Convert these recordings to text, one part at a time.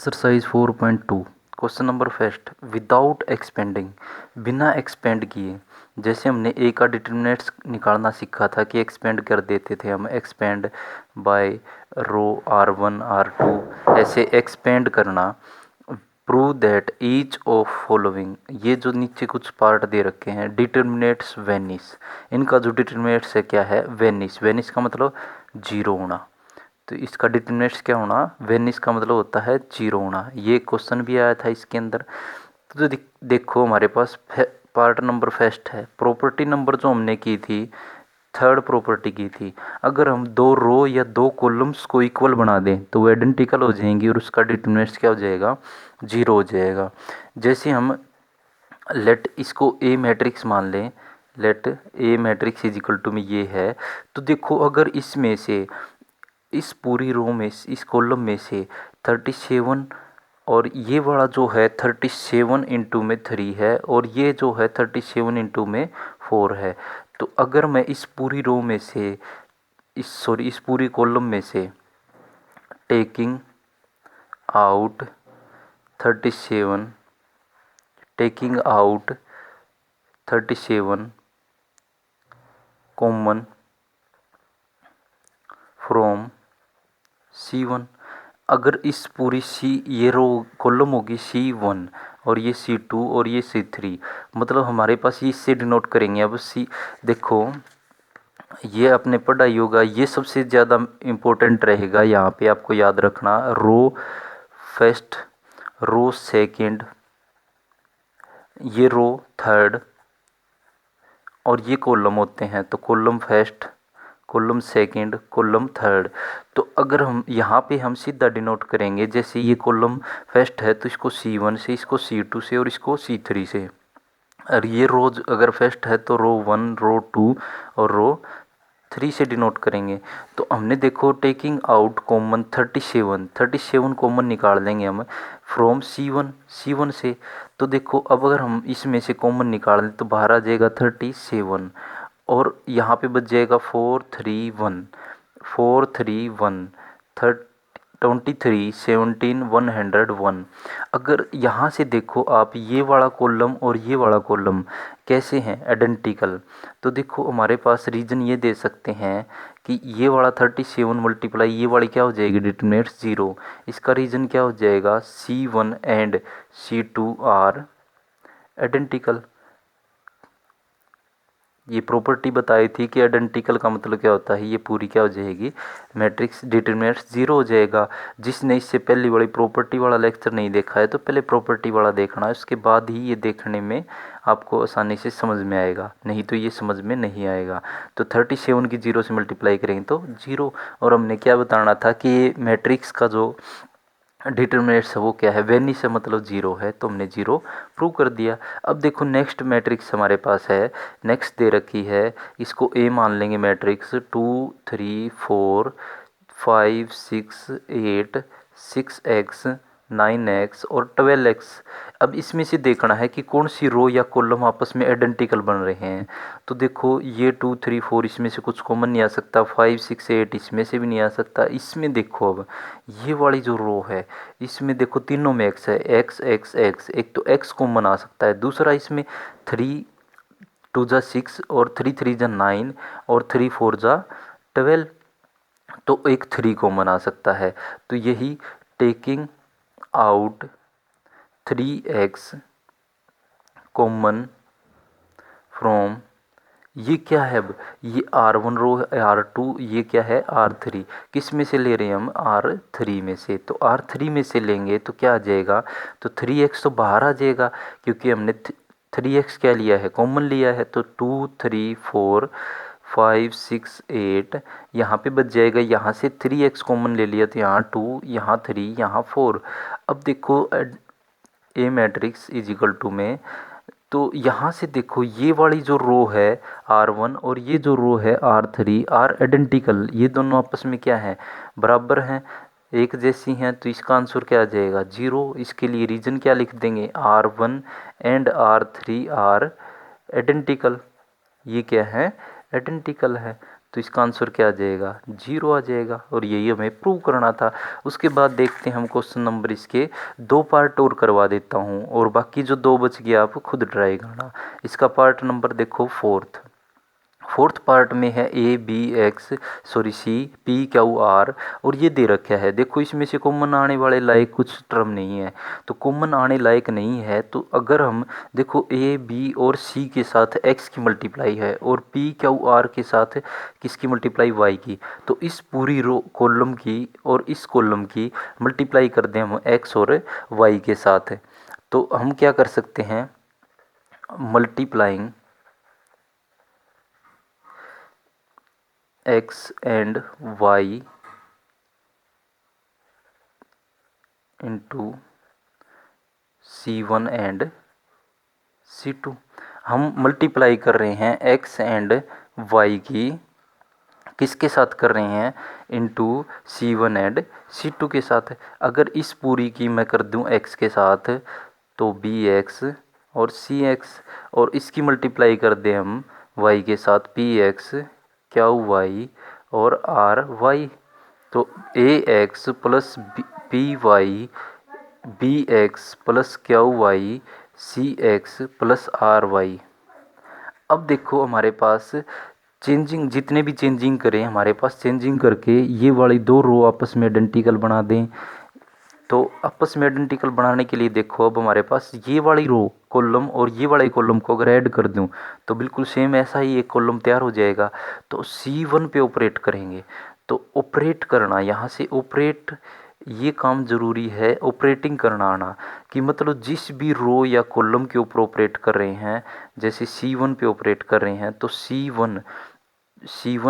Exercise 4.2 question number first without expanding, बिना expand किए। जैसे हमने ए का डिटर्मिनेंट्स निकालना सीखा था कि एक्सपेंड कर देते थे हम, एक्सपेंड बाय रो R1 R2, ऐसे एक्सपेंड करना। Prove that each of following, ये जो नीचे कुछ पार्ट दे रखे हैं, डिटर्मिनेंट्स वेनिस, इनका जो डिटर्मिनेंट्स है क्या है, वेनिस। वेनिस का मतलब जीरो होना, तो इसका डिटर्मिनेंट्स क्या होना, वेनिस का मतलब होता है जीरो होना। ये क्वेश्चन भी आया था इसके अंदर। तो देखो हमारे पास पार्ट नंबर फर्स्ट है, प्रॉपर्टी नंबर जो हमने की थी, थर्ड प्रॉपर्टी की थी। अगर हम दो रो या दो कॉलम्स को इक्वल बना दें तो वो आइडेंटिकल हो जाएंगी और उसका डिटर्मिनेंट्स क्या हो जाएगा, जीरो हो जाएगा। जैसे हम लेट इसको ए मैट्रिक्स मान लें, let A matrix is equal to में ये है, तो देखो अगर इसमें से इस पूरी रो में, इस कॉलम में से 37 और ये वाला जो है 37 इंटू में 3 है और ये जो है 37 इंटू में 4 है। तो अगर मैं इस पूरी रो में से इस पूरी कॉलम में से taking out 37, taking out 37 common from C1, अगर इस पूरी ये रो कॉलम होगी C1 और ये C2 और ये C3, मतलब हमारे पास ये इससे डिनोट करेंगे। अब देखो ये आपने पढ़ा ही होगा, ये सबसे ज़्यादा इम्पोर्टेंट रहेगा, यहाँ पे आपको याद रखना। रो फर्स्ट, रो सेकंड, ये रो थर्ड और ये कॉलम होते हैं, तो column first, column second, column third. तो अगर हम यहाँ पे हम सीधा डिनोट करेंगे, जैसे ये कॉलम फर्स्ट है तो इसको C1 से, इसको C2 से और इसको C3 से। और ये रोज अगर फर्स्ट है तो रो 1, रो 2 और रो 3 से डिनोट करेंगे। तो हमने देखो टेकिंग आउट कॉमन 37 कॉमन निकाल लेंगे हम फ्रॉम C1 से। तो देखो अब अगर हम इसमें से कॉमन निकाल लें तो बाहर आ जाएगा 37 और यहाँ पे बच जाएगा 431 23 17 101। अगर यहाँ से देखो आप, ये वाला कॉलम और ये वाला कॉलम कैसे हैं, आइडेंटिकल। तो देखो हमारे पास रीजन ये दे सकते हैं कि ये वाला 37 मल्टीप्लाई ये वाली क्या हो जाएगी, डिटर्मिनेंट्स जीरो। इसका रीजन क्या हो जाएगा, C1 and C2 are identical. ये प्रॉपर्टी बताई थी कि आइडेंटिकल का मतलब क्या होता है, ये पूरी क्या हो जाएगी, मैट्रिक्स डिटर्मिनेंट्स जीरो हो जाएगा। जिसने इससे पहली वाली प्रॉपर्टी वाला लेक्चर नहीं देखा है तो पहले प्रॉपर्टी वाला देखना है, उसके बाद ही ये देखने में आपको आसानी से समझ में आएगा, नहीं तो ये समझ में नहीं आएगा। तो 37 की जीरो से मल्टीप्लाई करेंगे तो जीरो। और हमने क्या बताना था कि ये मैट्रिक्स का जो डिटर्मिनेंट्स है वो क्या है, वेनिस है मतलब जीरो है, तो हमने जीरो प्रूव कर दिया। अब देखो नेक्स्ट मैट्रिक्स हमारे पास है, नेक्स्ट दे रखी है, इसको ए मान लेंगे मैट्रिक्स 2 3 4 5 6 8 6x 9x और 12x। अब इसमें से देखना है कि कौन सी रो या कॉलम आपस में आइडेंटिकल बन रहे हैं। तो देखो ये 2 3 4 इसमें से कुछ कॉमन नहीं आ सकता, 5 6 8 इसमें से भी नहीं आ सकता। इसमें देखो अब ये वाली जो रो है इसमें देखो तीनों में x है, x x x, एक तो x कॉमन आ सकता है, दूसरा इसमें 3 2 जा 6 और 3 3 जा 9 और 3 4 जा 12, तो एक 3 कॉमन आ सकता है। तो यही taking out 3x common from, ये क्या है, अब ये R1 रो है, R2, ये क्या है R3, किस में से ले रहे हैं हम, R3 में से। तो R3 में से लेंगे तो क्या आ जाएगा, तो 3x तो बाहर आ जाएगा क्योंकि हमने 3x क्या लिया है, कॉमन लिया है। तो 2 3 4 5 6 8 यहाँ पे बच जाएगा, यहाँ से 3x कॉमन ले लिया तो यहाँ 2, यहाँ 3, यहाँ 4। अब देखो ए मैट्रिक्स इज इक्वल टू में, तो यहाँ से देखो ये वाली जो रो है R1 और ये जो रो है R3 आर आइडेंटिकल, ये दोनों आपस में क्या है, बराबर हैं, एक जैसी हैं। तो इसका आंसर क्या आ जाएगा, जीरो। इसके लिए रीजन क्या लिख देंगे, R1 and R3 are identical, ये क्या है, आइडेंटिकल है। तो इसका आंसर क्या आ जाएगा, 0 आ जाएगा। और यही हमें प्रूव करना था। उसके बाद देखते हैं हम क्वेश्चन नंबर इसके 2 पार्ट और करवा देता हूँ, और बाकी जो 2 बच गया आप खुद ट्राई करना। इसका पार्ट नंबर देखो फोर्थ पार्ट में है सी पी क्यू आर, और ये दे रखा है। देखो इसमें से कॉमन आने वाले लायक कुछ टर्म नहीं है, तो कॉमन आने लायक नहीं है। तो अगर हम देखो ए बी और सी के साथ एक्स की मल्टीप्लाई है, और पी क्यू आर के साथ किसकी मल्टीप्लाई, वाई की, तो इस पूरी रो कॉलम की और इस कॉलम की मल्टीप्लाई कर दें हम एक्स और वाई के साथ, तो हम क्या कर सकते हैं, multiplying x and y into C1 and C2। हम मल्टीप्लाई कर रहे हैं x एंड y की, किसके साथ कर रहे हैं, इंटू C1 एंड C2 के साथ। अगर इस पूरी की मैं कर दूं x के साथ, तो bx और cx, और इसकी मल्टीप्लाई कर दें हम y के साथ, px qy और ry, तो ax plus py bx plus qy cx plus ry। अब देखो हमारे पास चेंजिंग, जितने भी चेंजिंग करें हमारे पास, चेंजिंग करके ये वाली 2 रो आपस में आइडेंटिकल बना दें। तो आपस में आइडेंटिकल बनाने के लिए देखो अब हमारे पास ये वाली रो कॉलम और ये वाले कॉलम को अगर ऐड कर दूं, तो बिल्कुल सेम ऐसा ही एक कॉलम तैयार हो जाएगा। तो C1 पे ऑपरेट करेंगे। तो ऑपरेट करना, यहाँ से ऑपरेट, ये काम ज़रूरी है, ऑपरेटिंग करना आना, कि मतलब जिस भी रो या कॉलम के ऊपर ऑपरेट कर रहे हैं, जैसे C1 पे ऑपरेट कर रहे हैं, तो C1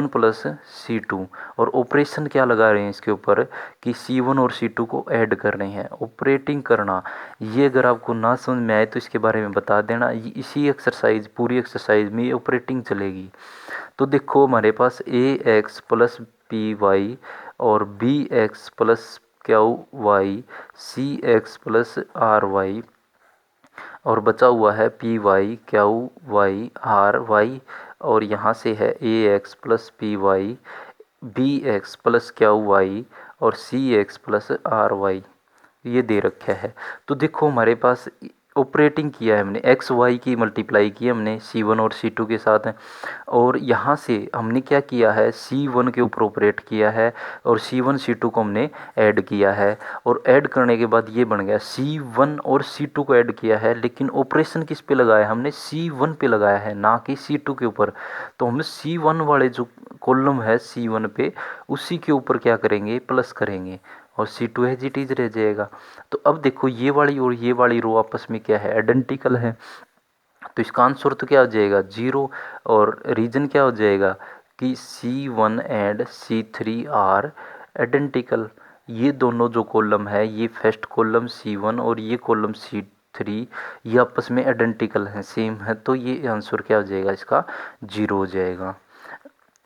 प्लस C2, और ऑपरेशन क्या लगा रहे हैं इसके ऊपर, कि C1 और C2 को ऐड कर रहे हैं, ऑपरेटिंग करना। ये अगर आपको ना समझ में आए तो इसके बारे में बता देना, इसी एक्सरसाइज, पूरी एक्सरसाइज में ये ऑपरेटिंग चलेगी। तो देखो हमारे पास ax प्लस पी वाई और bx plus q y cx plus r y, और बचा हुआ है p y q y r y, और यहाँ से है a x plus p y b x plus q y और c x plus r y, ये दे रखा है। तो देखो हमारे पास ऑपरेटिंग किया है हमने, एक्स वाई की मल्टीप्लाई की हमने C1 और C2 के साथ, और यहाँ से हमने क्या किया है, C1 के ऊपर ऑपरेट किया है, और C1 C2 को हमने ऐड किया है, और ऐड करने के बाद ये बन गया C1 और C2 को ऐड किया है, लेकिन ऑपरेशन किस पे लगाया, हमने C1 पे लगाया है, ना कि C2 के ऊपर। तो हम C1 वाले जो कॉलम है C1 पे, उसी के ऊपर क्या करेंगे, प्लस करेंगे, और C2 एज इट इज रह जाएगा। तो अब देखो ये वाली और ये वाली रो आपस में क्या है, आइडेंटिकल है। तो इसका आंसर तो क्या हो जाएगा, 0। और रीजन क्या हो जाएगा कि C1 and C3 are identical. ये दोनों जो कॉलम है, ये फर्स्ट कॉलम C1 और ये कॉलम C3, ये आपस में आइडेंटिकल हैं, सेम है। तो ये आंसर क्या हो जाएगा, इसका 0 हो जाएगा।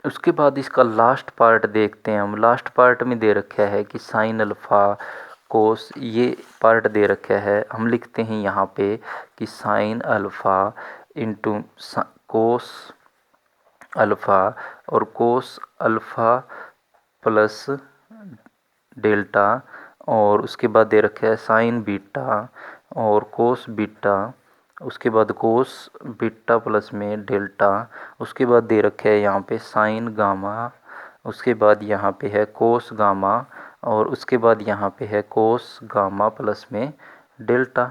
उसके बाद इसका लास्ट पार्ट देखते हैं हम। लास्ट पार्ट में दे रखा है कि साइन अल्फ़ा कोस, ये पार्ट दे रखा है। हम लिखते हैं यहाँ पे कि sine alpha into cos alpha, और कोस अल्फ़ा प्लस डेल्टा, और उसके बाद दे रखा है साइन बीटा और कोस बीटा, उसके बाद कोस बीटा प्लस में डेल्टा, उसके बाद दे रखे है यहाँ पे साइन गामा, उसके बाद यहाँ पे है कोस गामा, और उसके बाद यहाँ पे है कोस गामा प्लस में डेल्टा।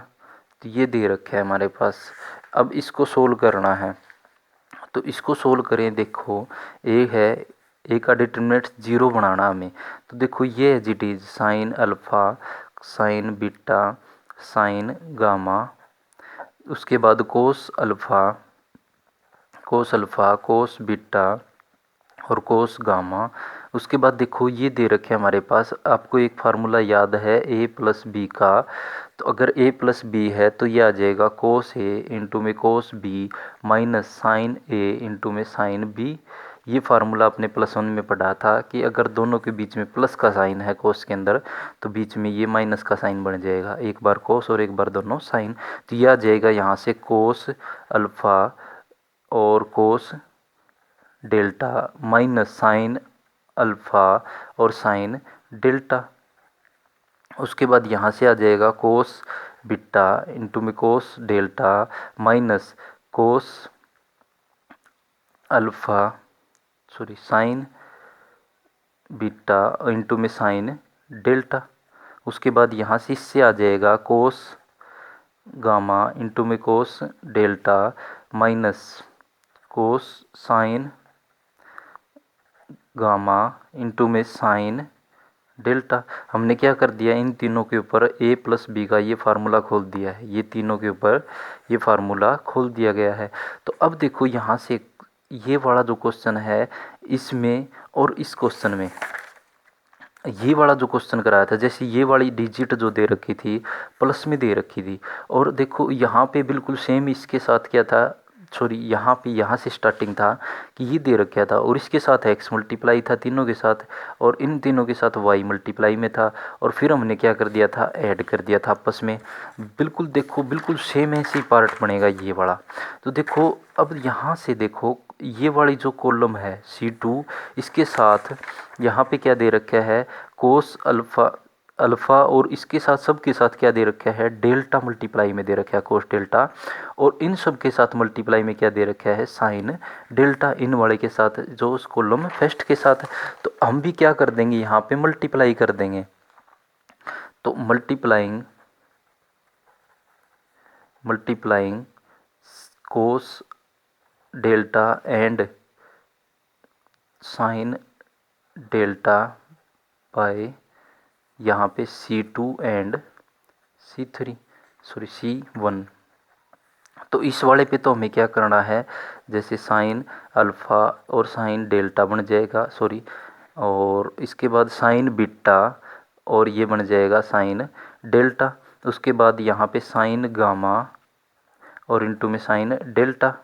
तो ये दे रखा है हमारे पास। अब इसको सोल्व करना है, तो इसको सोल्व करें। देखो ए है, ए का डिटरमिनेंट 0 बनाना हमें। तो देखो ये है G T, sine alpha sine beta sine gamma, उसके बाद कोस अल्फ़ा कोस बीटा और कोस गामा। उसके बाद देखो ये दे रखे हमारे पास, आपको एक फार्मूला याद है a प्लस बी का। तो अगर a प्लस बी है तो ये आ जाएगा कोस ए इंटू में कोस बी माइनस साइन ए इंटू में साइन बी। ये फार्मूला आपने +1 में पढ़ा था कि अगर दोनों के बीच में प्लस का साइन है कोस के अंदर, तो बीच में ये माइनस का साइन बन जाएगा, एक बार कोस और एक बार दोनों साइन। तो यह आ जाएगा यहाँ से कोस अल्फ़ा और कोस डेल्टा माइनस साइन अल्फ़ा और साइन डेल्टा। उसके बाद यहाँ से आ जाएगा कोस बीटा इंटू में कोस delta minus cos alpha sine beta into में साइन डेल्टा। उसके बाद यहाँ से इससे आ जाएगा कोस गामा इंटू में कोस delta minus cos sign gamma into में साइन डेल्टा। हमने क्या कर दिया, इन तीनों के ऊपर a प्लस बी का ये फार्मूला खोल दिया है, ये तीनों के ऊपर ये फार्मूला खोल दिया गया है। तो अब देखो यहाँ से ये वाला जो क्वेश्चन है इसमें और इस क्वेश्चन में ये वाला जो क्वेश्चन कराया था, जैसे ये वाली डिजिट जो दे रखी थी प्लस में दे रखी थी, और देखो यहाँ पे बिल्कुल सेम इसके साथ क्या था, सॉरी यहाँ पे यहाँ से स्टार्टिंग था कि ये दे रखा था और इसके साथ x मल्टीप्लाई था तीनों के साथ, और इन तीनों के साथ y मल्टीप्लाई में था, और फिर हमने क्या कर दिया था, ऐड कर दिया था आपस में। बिल्कुल देखो बिल्कुल सेम ऐसे ही पार्ट बनेगा ये वाला। तो देखो अब यहाँ से देखो ये वाली जो कॉलम है C2 इसके साथ यहाँ पे क्या दे रखा है, कोस अल्फ़ा और इसके साथ सब के साथ क्या दे रखा है, डेल्टा मल्टीप्लाई में दे रखा है कोस डेल्टा, और इन सब के साथ मल्टीप्लाई में क्या दे रखा है, साइन डेल्टा, इन वाले के साथ जो उस कॉलम फर्स्ट के साथ। तो हम भी क्या कर देंगे यहाँ पे मल्टीप्लाई कर देंगे। तो multiplying cos delta and sine delta by यहाँ पे C2 एंड C1। तो इस वाले पे तो हमें क्या करना है, जैसे साइन अल्फ़ा और साइन डेल्टा बन जाएगा, और इसके बाद साइन बीटा और ये बन जाएगा साइन डेल्टा। उसके बाद यहाँ पे साइन गामा और इनटू में साइन डेल्टा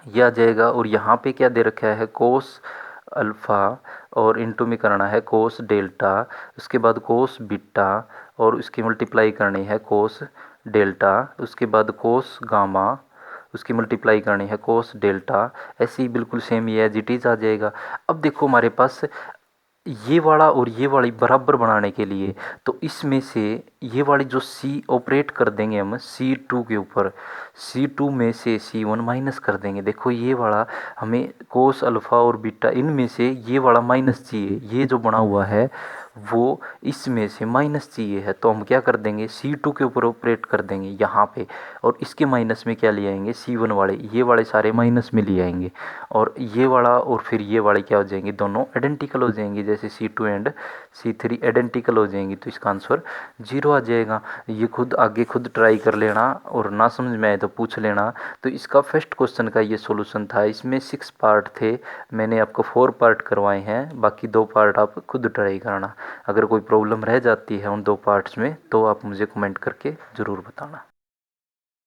ये आ जाएगा, और यहाँ पे क्या दे रखा है, कोस अल्फ़ा और इनटू में करना है कोस डेल्टा, उसके बाद कोस बीटा और उसकी मल्टीप्लाई करनी है कोस डेल्टा, उसके बाद कोस गामा उसकी मल्टीप्लाई करनी है कोस डेल्टा। ऐसे ही बिल्कुल सेम ये एज इट इज़ आ जाएगा। अब देखो हमारे पास ये वाला और ये वाली बराबर बनाने के लिए, तो इसमें से ये वाली जो C ऑपरेट कर देंगे हम C2 के ऊपर, C2 में से C1 माइनस कर देंगे। देखो ये वाला हमें कोस अल्फ़ा और बीटा इनमें से ये वाला माइनस चाहिए, ये जो बना हुआ है वो इसमें से माइनस चाहिए है, तो हम क्या कर देंगे C2 के ऊपर ऑपरेट कर देंगे यहाँ पे, और इसके माइनस में क्या ले आएंगे, C1 वाले, ये वाले सारे माइनस में ले आएंगे, और ये वाला और फिर ये वाले क्या हो जाएंगे, दोनों आइडेंटिकल हो जाएंगे, जैसे C2 एंड C3 आइडेंटिकल हो जाएंगी, तो इसका आंसर 0 आ जाएगा। ये खुद आगे खुद ट्राई कर लेना, और ना समझ में आए तो पूछ लेना। तो इसका फर्स्ट क्वेश्चन का ये सॉल्यूशन था, इसमें 6 पार्ट थे, मैंने आपको 4 पार्ट करवाए हैं, बाकी 2 पार्ट आप खुद ट्राई करना। अगर कोई प्रॉब्लम रह जाती है उन 2 पार्ट्स में तो आप मुझे कमेंट करके ज़रूर बताना।